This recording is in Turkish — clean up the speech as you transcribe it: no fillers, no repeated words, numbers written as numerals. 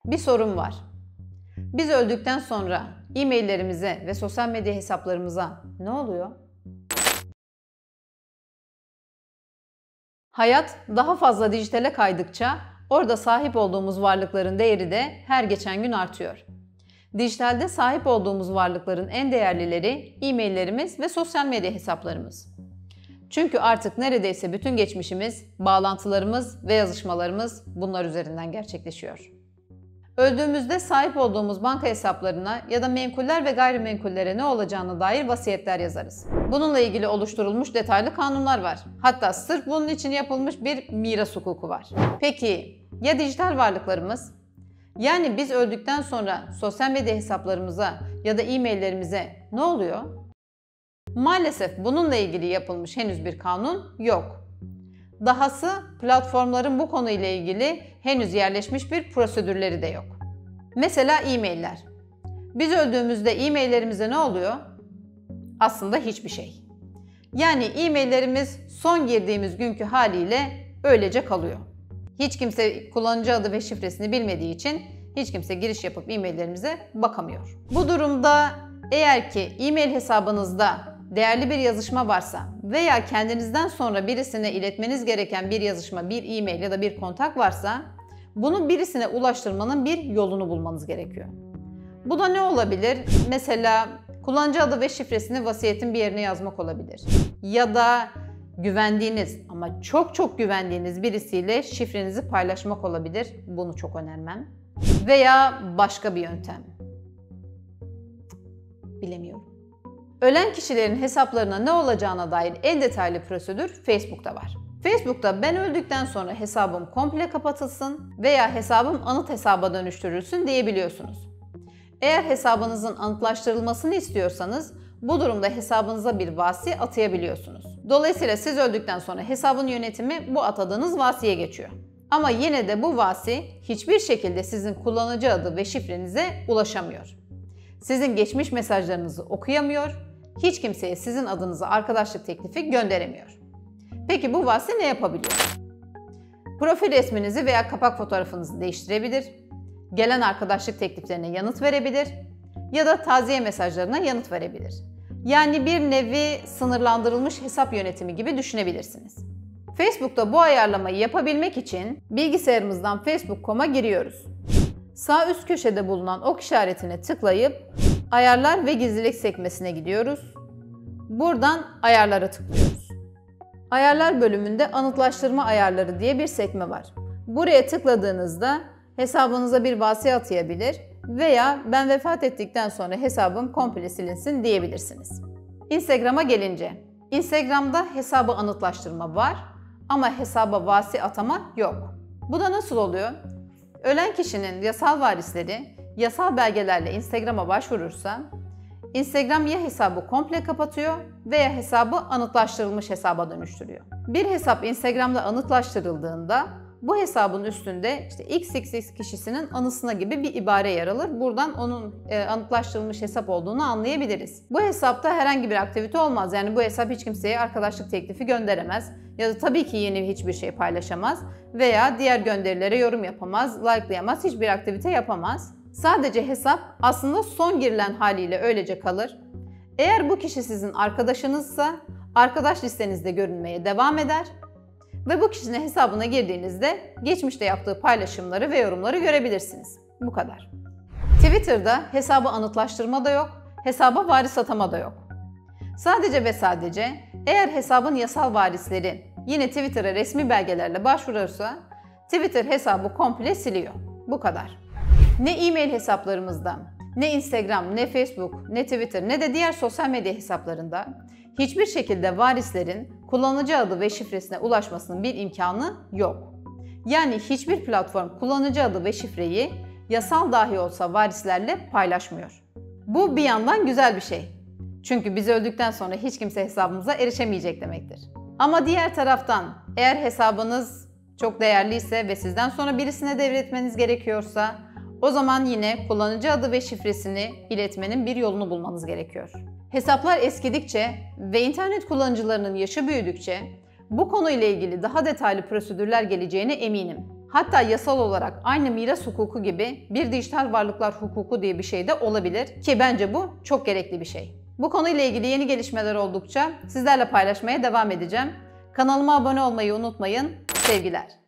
Bir sorun var. Biz öldükten sonra e-maillerimize ve sosyal medya hesaplarımıza ne oluyor? Hayat daha fazla dijitale kaydıkça orada sahip olduğumuz varlıkların değeri de her geçen gün artıyor. Dijitalde sahip olduğumuz varlıkların en değerlileri e-maillerimiz ve sosyal medya hesaplarımız. Çünkü artık neredeyse bütün geçmişimiz, bağlantılarımız ve yazışmalarımız bunlar üzerinden gerçekleşiyor. Öldüğümüzde sahip olduğumuz banka hesaplarına ya da menkuller ve gayrimenkullere ne olacağına dair vasiyetler yazarız. Bununla ilgili oluşturulmuş detaylı kanunlar var. Hatta sırf bunun için yapılmış bir miras hukuku var. Peki ya dijital varlıklarımız? Yani biz öldükten sonra sosyal medya hesaplarımıza ya da e-maillerimize ne oluyor? Maalesef bununla ilgili yapılmış henüz bir kanun yok. Dahası platformların bu konuyla ilgili henüz yerleşmiş bir prosedürleri de yok. Mesela e-mailler. Biz öldüğümüzde e-maillerimize ne oluyor? Aslında hiçbir şey. Yani e-maillerimiz son girdiğimiz günkü haliyle öylece kalıyor. Hiç kimse kullanıcı adı ve şifresini bilmediği için hiç kimse giriş yapıp e-maillerimize bakamıyor. Bu durumda eğer ki e-mail hesabınızda değerli bir yazışma varsa veya kendinizden sonra birisine iletmeniz gereken bir yazışma, bir e-mail ya da bir kontak varsa bunu birisine ulaştırmanın bir yolunu bulmanız gerekiyor. Bu da ne olabilir? Mesela kullanıcı adı ve şifresini vasiyetin bir yerine yazmak olabilir. Ya da güvendiğiniz ama çok güvendiğiniz birisiyle şifrenizi paylaşmak olabilir. Bunu çok önermem. Veya başka bir yöntem. Bilemiyorum. Ölen kişilerin hesaplarına ne olacağına dair en detaylı prosedür Facebook'ta var. Facebook'ta ben öldükten sonra hesabım komple kapatılsın veya hesabım anıt hesaba dönüştürülsün diyebiliyorsunuz. Eğer hesabınızın anıtlaştırılmasını istiyorsanız bu durumda hesabınıza bir vasi atayabiliyorsunuz. Dolayısıyla siz öldükten sonra hesabın yönetimi bu atadığınız vasiye geçiyor. Ama yine de bu vasi hiçbir şekilde sizin kullanıcı adı ve şifrenize ulaşamıyor. Sizin geçmiş mesajlarınızı okuyamıyor, hiç kimseye sizin adınıza arkadaşlık teklifi gönderemiyor. Peki bu vasi ne yapabiliyor? Profil resminizi veya kapak fotoğrafınızı değiştirebilir, gelen arkadaşlık tekliflerine yanıt verebilir ya da taziye mesajlarına yanıt verebilir. Yani bir nevi sınırlandırılmış hesap yönetimi gibi düşünebilirsiniz. Facebook'ta bu ayarlamayı yapabilmek için bilgisayarımızdan facebook.com'a giriyoruz. Sağ üst köşede bulunan ok işaretine tıklayıp Ayarlar ve Gizlilik sekmesine gidiyoruz. Buradan Ayarlara tıklıyoruz. Ayarlar bölümünde Anıtlaştırma Ayarları diye bir sekme var. Buraya tıkladığınızda hesabınıza bir vasi atayabilir veya ben vefat ettikten sonra hesabım komple silinsin diyebilirsiniz. Instagram'a gelince, Instagram'da hesabı anıtlaştırma var ama hesaba vasi atama yok. Bu da nasıl oluyor? Ölen kişinin yasal varisleri yasal belgelerle Instagram'a başvurursa, Instagram ya hesabı komple kapatıyor veya hesabı anıtlaştırılmış hesaba dönüştürüyor. Bir hesap Instagram'da anıtlaştırıldığında bu hesabın üstünde işte XXX kişisinin anısına gibi bir ibare yer alır. Buradan onun anıtlaştırılmış hesap olduğunu anlayabiliriz. Bu hesapta herhangi bir aktivite olmaz. Yani bu hesap hiç kimseye arkadaşlık teklifi gönderemez. Ya da tabii ki yeni hiçbir şey paylaşamaz. Veya diğer gönderilere yorum yapamaz, likelayamaz, hiçbir aktivite yapamaz. Sadece hesap aslında son girilen haliyle öylece kalır. Eğer bu kişi sizin arkadaşınızsa arkadaş listenizde görünmeye devam eder. Ve bu kişinin hesabına girdiğinizde geçmişte yaptığı paylaşımları ve yorumları görebilirsiniz. Bu kadar. Twitter'da hesabı anıtlaştırma da yok, hesaba varis atama da yok. Sadece ve sadece eğer hesabın yasal varisleri yine Twitter'a resmi belgelerle başvurursa Twitter hesabı komple siliyor. Bu kadar. Ne e-mail hesaplarımızda, ne Instagram, ne Facebook, ne Twitter, ne de diğer sosyal medya hesaplarında hiçbir şekilde varislerin kullanıcı adı ve şifresine ulaşmasının bir imkanı yok. Yani hiçbir platform kullanıcı adı ve şifreyi yasal dahi olsa varislerle paylaşmıyor. Bu bir yandan güzel bir şey. Çünkü biz öldükten sonra hiç kimse hesabımıza erişemeyecek demektir. Ama diğer taraftan eğer hesabınız çok değerliyse ve sizden sonra birisine devretmeniz gerekiyorsa o zaman yine kullanıcı adı ve şifresini iletmenin bir yolunu bulmanız gerekiyor. Hesaplar eskidikçe ve internet kullanıcılarının yaşı büyüdükçe bu konuyla ilgili daha detaylı prosedürler geleceğine eminim. Hatta yasal olarak aynı miras hukuku gibi bir dijital varlıklar hukuku diye bir şey de olabilir ki bence bu çok gerekli bir şey. Bu konuyla ilgili yeni gelişmeler oldukça sizlerle paylaşmaya devam edeceğim. Kanalıma abone olmayı unutmayın. Sevgiler.